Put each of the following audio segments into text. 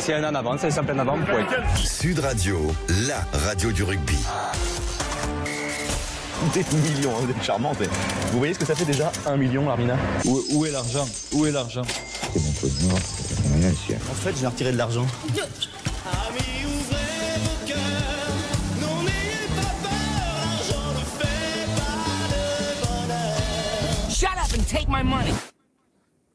s'il y en a en avant, c'est ça plein avant, point. Sud Radio, la radio du rugby. Des millions, vous êtes charmante. Vous voyez ce que ça fait déjà 1 million, Larmina? Où est l'argent? Où est l'argent? C'est mon peu de mort, c'est rien ici. En fait, j'ai retiré de l'argent. Amis, ouvrez vos cœurs, non n'ayez pas peur, l'argent ne fait pas le bonheur. Shut up and take my money.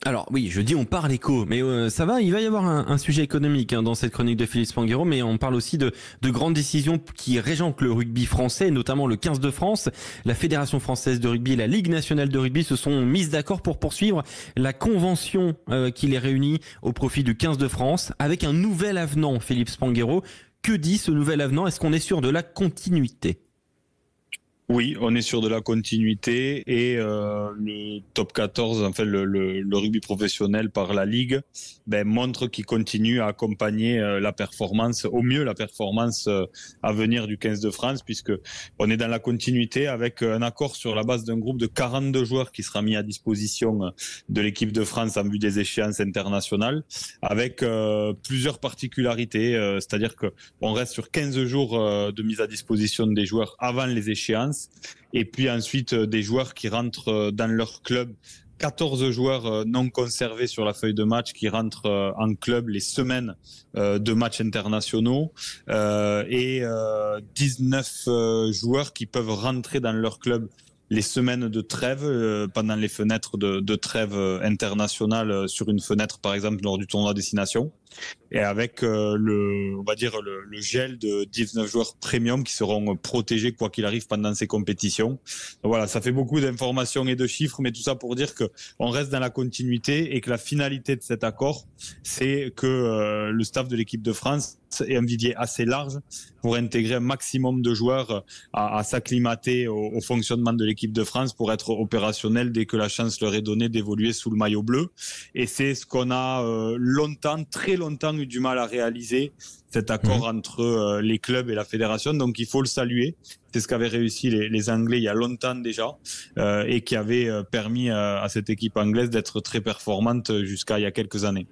Alors oui, je dis on parle éco, mais ça va, il va y avoir un sujet économique dans cette chronique de Philippe Spanghero, mais on parle aussi de grandes décisions qui régentent le rugby français, notamment le 15 de France. La Fédération française de rugby et la Ligue nationale de rugby se sont mises d'accord pour poursuivre la convention qui les réunit au profit du 15 de France, avec un nouvel avenant, Philippe Spanghero. Que dit ce nouvel avenant? Est-ce qu'on est sûr de la continuité? Oui, on est sur de la continuité et le top 14, en fait le rugby professionnel par la Ligue, montre qu'il continue à accompagner la performance, au mieux la performance à venir du 15 de France, puisque on est dans la continuité avec un accord sur la base d'un groupe de 42 joueurs qui sera mis à disposition de l'équipe de France en vue des échéances internationales, avec plusieurs particularités, c'est-à-dire que on reste sur 15 jours de mise à disposition des joueurs avant les échéances. Et puis ensuite des joueurs qui rentrent dans leur club, 14 joueurs non conservés sur la feuille de match qui rentrent en club les semaines de matchs internationaux et 19 joueurs qui peuvent rentrer dans leur club les semaines de trêve pendant les fenêtres de trêve internationale sur une fenêtre par exemple lors du tournoi destination, et avec on va dire le gel de 19 joueurs premium qui seront protégés quoi qu'il arrive pendant ces compétitions. Donc voilà, ça fait beaucoup d'informations et de chiffres, mais tout ça pour dire que on reste dans la continuité et que la finalité de cet accord, c'est que le staff de l'équipe de France ait un vivier assez large pour intégrer un maximum de joueurs à s'acclimater au fonctionnement de l'équipe de France pour être opérationnel dès que la chance leur est donnée d'évoluer sous le maillot bleu. Et c'est ce qu'on a très longtemps eu du mal à réaliser, cet accord entre les clubs et la fédération. Donc il faut le saluer. C'est ce qu'avaient réussi les Anglais il y a longtemps déjà et qui avait permis à cette équipe anglaise d'être très performante jusqu'à il y a quelques années.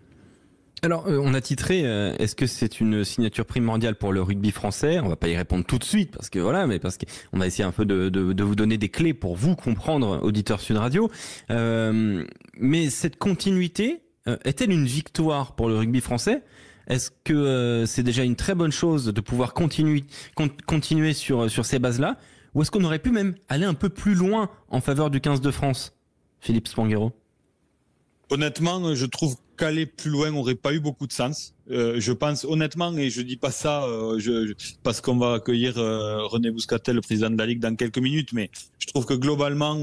Alors, on a titré est-ce que c'est une signature primordiale pour le rugby français? On va pas y répondre tout de suite parce qu'on va essayer un peu de vous donner des clés pour vous comprendre, auditeurs Sud Radio. Mais cette continuité est-elle une victoire pour le rugby français? Est-ce que c'est déjà une très bonne chose de pouvoir continuer sur ces bases-là? Ou est-ce qu'on aurait pu même aller un peu plus loin en faveur du 15 de France, Philippe Spanghero? Honnêtement, je trouve qu'aller plus loin n'aurait pas eu beaucoup de sens. Je pense honnêtement, et je dis pas ça parce qu'on va accueillir René Bouscatel, le président de la Ligue, dans quelques minutes, mais je trouve que globalement,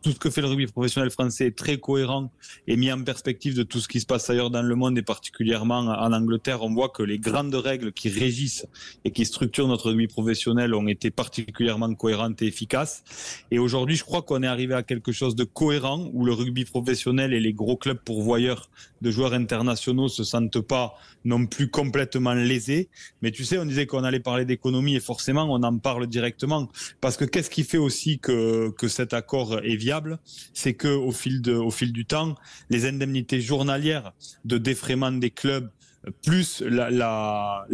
tout ce que fait le rugby professionnel français est très cohérent et mis en perspective de tout ce qui se passe ailleurs dans le monde et particulièrement en Angleterre. On voit que les grandes règles qui régissent et qui structurent notre rugby professionnel ont été particulièrement cohérentes et efficaces. Et aujourd'hui, je crois qu'on est arrivé à quelque chose de cohérent où le rugby professionnel et les gros clubs pourvoyeurs de joueurs internationaux se sentent pas non plus complètement lésés. Mais tu sais, on disait qu'on allait parler d'économie et forcément, on en parle directement. Parce que qu'est-ce qui fait aussi que cet accord est viable? C'est que au fil du temps, les indemnités journalières de défraiement des clubs plus la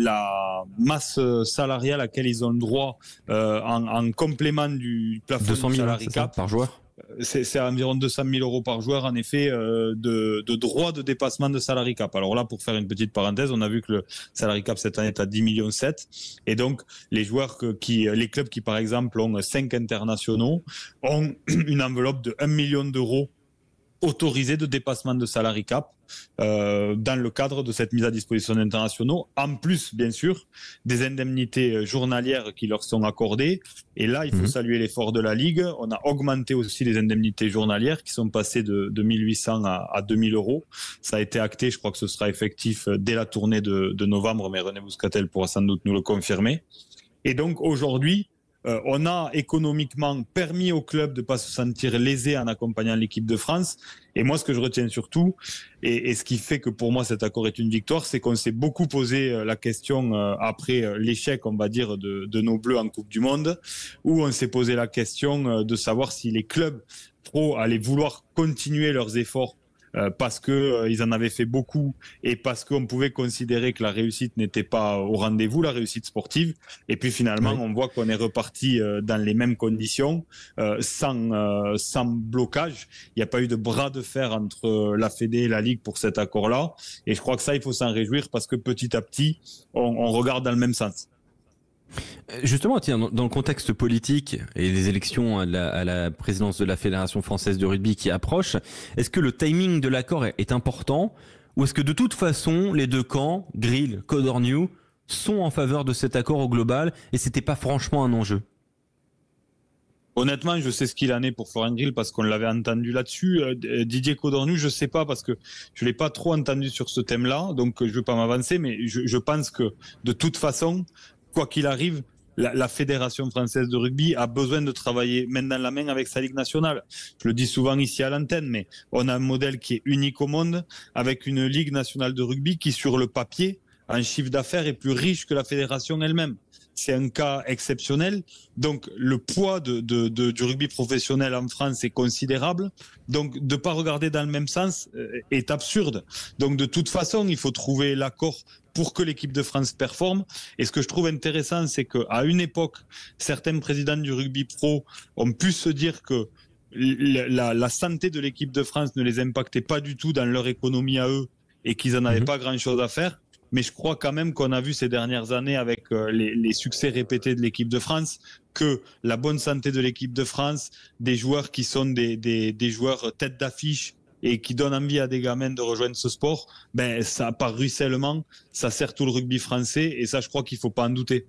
masse salariale à laquelle ils ont le droit en complément du plafond 200 000 du salary cap par joueur. C'est à environ 200 000 euros par joueur, en effet, de droits de dépassement de salary cap. Alors là, pour faire une petite parenthèse, on a vu que le salary cap cette année est à 10,7 millions. Et donc, les clubs qui, par exemple, ont 5 internationaux, ont une enveloppe de 1 million d'euros autorisés de dépassement de salary cap dans le cadre de cette mise à disposition d'internationaux, en plus bien sûr des indemnités journalières qui leur sont accordées. Et là, il faut saluer l'effort de la Ligue. On a augmenté aussi les indemnités journalières qui sont passées de 1 800 à 2 000 euros. Ça a été acté, je crois que ce sera effectif dès la tournée de novembre, mais René Bouscatel pourra sans doute nous le confirmer. Et donc aujourd'hui, on a économiquement permis au club de ne pas se sentir lésé en accompagnant l'équipe de France. Et moi, ce que je retiens surtout, et ce qui fait que pour moi cet accord est une victoire, c'est qu'on s'est beaucoup posé la question après l'échec, on va dire, de nos Bleus en Coupe du Monde, où on s'est posé la question de savoir si les clubs pro allaient vouloir continuer leurs efforts parce que ils en avaient fait beaucoup et parce qu'on pouvait considérer que la réussite n'était pas au rendez-vous, la réussite sportive. Et puis finalement, on voit qu'on est reparti dans les mêmes conditions, sans blocage. Il n'y a pas eu de bras de fer entre la Fédé et la Ligue pour cet accord-là. Et je crois que ça, il faut s'en réjouir parce que petit à petit, on regarde dans le même sens. Justement, tiens, dans le contexte politique et les élections à la présidence de la Fédération française de rugby qui approchent, est-ce que le timing de l'accord est important ou est-ce que de toute façon, les deux camps, Grill, Codorniu, sont en faveur de cet accord au global et c'était pas franchement un enjeu? Honnêtement, je sais ce qu'il en est pour Florent Grill parce qu'on l'avait entendu là-dessus. Didier Codorniu, je sais pas parce que je l'ai pas trop entendu sur ce thème-là, donc je veux pas m'avancer, mais je pense que de toute façon, quoi qu'il arrive, la Fédération française de rugby a besoin de travailler main dans la main avec sa Ligue nationale. Je le dis souvent ici à l'antenne, mais on a un modèle qui est unique au monde avec une Ligue nationale de rugby qui, sur le papier, en chiffre d'affaires, est plus riche que la fédération elle-même. C'est un cas exceptionnel. Donc, le poids du rugby professionnel en France est considérable. Donc, de ne pas regarder dans le même sens est absurde. Donc, de toute façon, il faut trouver l'accord pour que l'équipe de France performe. Et ce que je trouve intéressant, c'est qu'à une époque, certains présidents du rugby pro ont pu se dire que la santé de l'équipe de France ne les impactait pas du tout dans leur économie à eux et qu'ils n'en avaient pas grand-chose à faire. Mais je crois quand même qu'on a vu ces dernières années avec les succès répétés de l'équipe de France que la bonne santé de l'équipe de France, des joueurs qui sont des joueurs tête d'affiche et qui donnent envie à des gamins de rejoindre ce sport, ben ça par ruissellement, ça sert tout le rugby français et ça je crois qu'il faut pas en douter.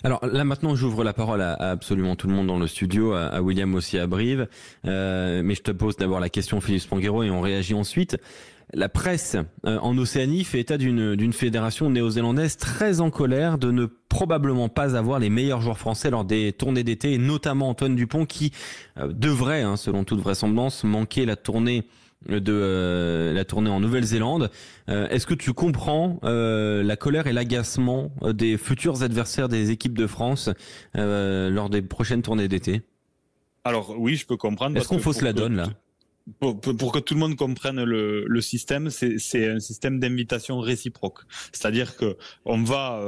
Alors là maintenant j'ouvre la parole à absolument tout le monde dans le studio, à William aussi à Brive, mais je te pose d'abord la question Philippe Spanghero et on réagit ensuite. La presse en Océanie fait état d'une fédération néo-zélandaise très en colère de ne probablement pas avoir les meilleurs joueurs français lors des tournées d'été, et notamment Antoine Dupont qui devrait, selon toute vraisemblance, manquer la tournée en Nouvelle-Zélande. Est-ce que tu comprends la colère et l'agacement des futurs adversaires des équipes de France lors des prochaines tournées d'été? Alors oui, je peux comprendre. Est-ce qu'on fausse la donne là? Pour que tout le monde comprenne le système, c'est un système d'invitation réciproque. C'est-à-dire que on va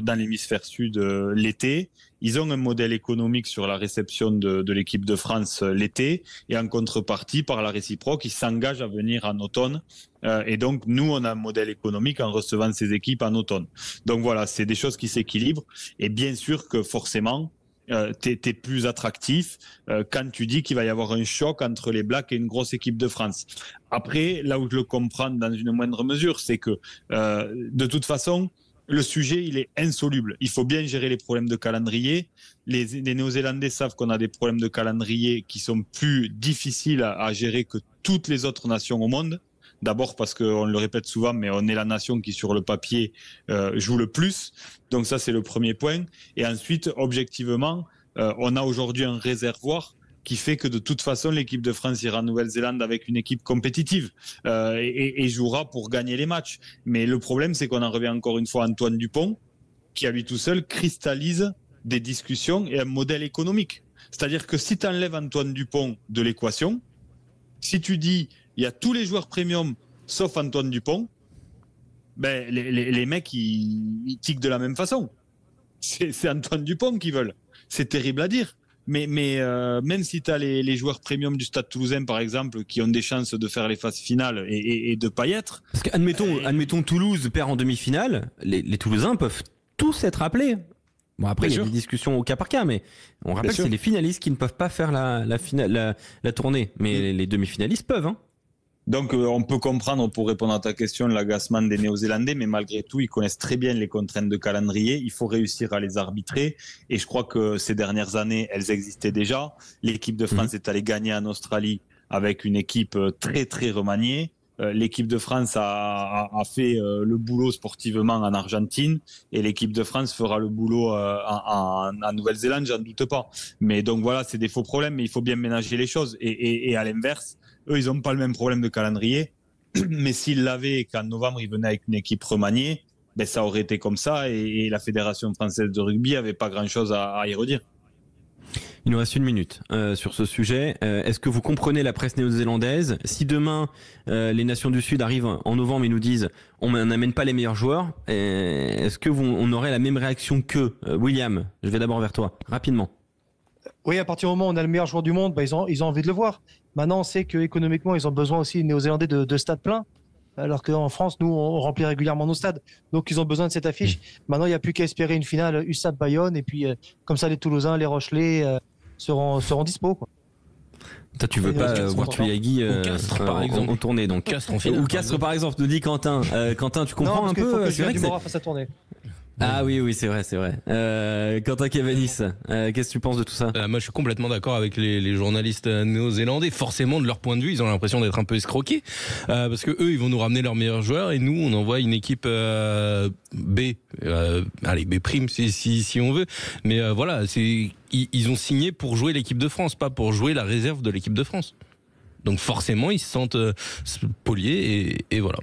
dans l'hémisphère sud l'été, ils ont un modèle économique sur la réception de l'équipe de France l'été, et en contrepartie, par la réciproque, ils s'engagent à venir en automne. Et donc, nous, on a un modèle économique en recevant ces équipes en automne. Donc voilà, c'est des choses qui s'équilibrent. Et bien sûr que forcément, t'es plus attractif quand tu dis qu'il va y avoir un choc entre les Blacks et une grosse équipe de France. Après, là où je le comprends dans une moindre mesure, c'est que de toute façon, le sujet, il est insoluble. Il faut bien gérer les problèmes de calendrier. Les Néo-Zélandais savent qu'on a des problèmes de calendrier qui sont plus difficiles à gérer que toutes les autres nations au monde. D'abord parce qu'on le répète souvent, mais on est la nation qui, sur le papier, joue le plus. Donc ça, c'est le premier point. Et ensuite, objectivement, on a aujourd'hui un réservoir qui fait que de toute façon, l'équipe de France ira en Nouvelle-Zélande avec une équipe compétitive et jouera pour gagner les matchs. Mais le problème, c'est qu'on en revient encore une fois à Antoine Dupont, qui à lui tout seul cristallise des discussions et un modèle économique. C'est-à-dire que si tu enlèves Antoine Dupont de l'équation, si tu dis il y a tous les joueurs premium sauf Antoine Dupont, ben les mecs ils tiquent de la même façon. C'est Antoine Dupont qu'ils veulent. C'est terrible à dire. Mais même si tu as les joueurs premium du Stade Toulousain, par exemple, qui ont des chances de faire les phases finales et de pas y être. Parce que admettons Toulouse perd en demi-finale, les Toulousains peuvent tous être appelés. Bon, après, il y a des discussions au cas par cas, mais on rappelle que c'est les finalistes qui ne peuvent pas faire la tournée. Mais les demi-finalistes peuvent, hein. Donc, on peut comprendre, pour répondre à ta question, l'agacement des Néo-Zélandais, mais malgré tout, ils connaissent très bien les contraintes de calendrier. Il faut réussir à les arbitrer. Et je crois que ces dernières années, elles existaient déjà. L'équipe de France est allée gagner en Australie avec une équipe très, très remaniée. L'équipe de France a fait le boulot sportivement en Argentine, et l'équipe de France fera le boulot en Nouvelle-Zélande, j'en doute pas. Mais donc voilà, c'est des faux problèmes, mais il faut bien ménager les choses. Et à l'inverse, eux, ils n'ont pas le même problème de calendrier, mais s'ils l'avaient et qu'en novembre, ils venaient avec une équipe remaniée, ben, ça aurait été comme ça, et la Fédération française de rugby n'avait pas grand-chose à y redire. Il nous reste 1 minute sur ce sujet. Est-ce que vous comprenez la presse néo-zélandaise? Si demain les nations du Sud arrivent en novembre et nous disent on n'amène pas les meilleurs joueurs, est-ce que on aurait la même réaction qu'eux? William, je vais d'abord vers toi, rapidement. Oui, à partir du moment où on a le meilleur joueur du monde, ils ont envie de le voir. Maintenant, on sait qu'économiquement, ils ont besoin aussi, les Néo-Zélandais, de stades pleins. Alors qu'en France, nous, on remplit régulièrement nos stades. Donc, ils ont besoin de cette affiche. Maintenant, il n'y a plus qu'à espérer une finale USAP-Bayonne. Et puis, comme ça, les Toulousains, les Rochelais seront dispo, quoi. Toi, tu veux pas voir Tuilagi par exemple. en tournée, donc. Castres en finale, Ou Castres, par exemple, nous dit Quentin. Quentin, tu comprends non, un parce qu'il faut peu? que C'est vrai que Julien Dumorat fasse sa tournée. Ah oui, c'est vrai. Quentin Cavanis, qu'est-ce que tu penses de tout ça? Moi, je suis complètement d'accord avec les journalistes néo-zélandais. Forcément, de leur point de vue, ils ont l'impression d'être un peu escroqués. Parce que eux, ils vont nous ramener leurs meilleurs joueurs et nous, on envoie une équipe B. Allez, B' si on veut. Mais voilà, ils ont signé pour jouer l'équipe de France, pas pour jouer la réserve de l'équipe de France. Donc forcément, ils se sentent poliés et voilà.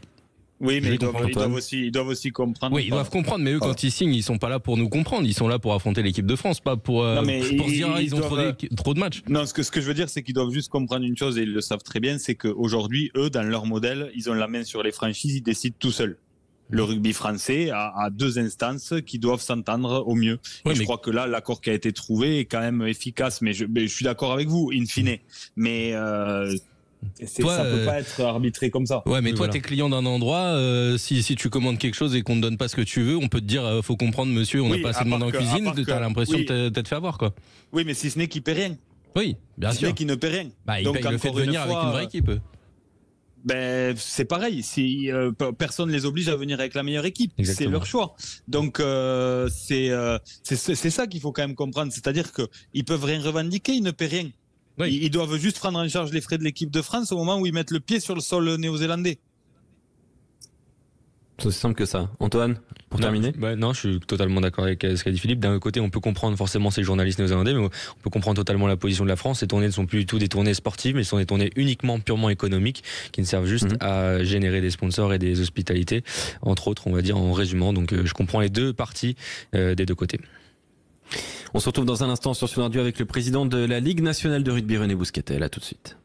Oui, mais ils doivent aussi comprendre. Oui, ils doivent comprendre, mais eux, quand ils signent, ils sont pas là pour nous comprendre. Ils sont là pour affronter l'équipe de France, pas pour se dire ils ont trop de matchs. Non, ce que je veux dire, c'est qu'ils doivent juste comprendre une chose, et ils le savent très bien, c'est qu'aujourd'hui, eux, dans leur modèle, ils ont la main sur les franchises, ils décident tout seuls. Le rugby français a 2 instances qui doivent s'entendre au mieux. Oui, je crois que là, l'accord qui a été trouvé est quand même efficace. Mais je suis d'accord avec vous, in fine. Mais toi, ça peut pas être arbitré comme ça. Ouais, mais oui, toi, voilà. t'es client d'un endroit. Si tu commandes quelque chose et qu'on te donne pas ce que tu veux, on peut te dire faut comprendre, monsieur, on n'a pas assez de monde en cuisine. T'as l'impression de t'être fait avoir, quoi. Oui, mais si ce n'est qu'il paie rien. Oui, bien sûr. Si ce n'est qu'il ne paie rien. Il paye le fait de venir avec une vraie équipe. Ben, c'est pareil. Si personne les oblige à venir avec la meilleure équipe, exactement. C'est leur choix. Donc c'est ça qu'il faut quand même comprendre. C'est-à-dire que ils peuvent rien revendiquer, ils ne paient rien. Oui. Ils doivent juste prendre en charge les frais de l'équipe de France au moment où ils mettent le pied sur le sol néo-zélandais. C'est aussi simple que ça. Antoine, pour terminer. Non, je suis totalement d'accord avec ce qu'a dit Philippe. D'un côté, on peut comprendre forcément ces journalistes néo-zélandais, mais on peut comprendre totalement la position de la France. Ces tournées ne sont plus du tout des tournées sportives, mais ce sont des tournées uniquement purement économiques qui ne servent juste à générer des sponsors et des hospitalités, entre autres, on va dire en résumant. Donc je comprends les deux parties des deux côtés. On se retrouve dans un instant sur Sud Radio avec le président de la Ligue nationale de rugby, René Bousquetel. À tout de suite.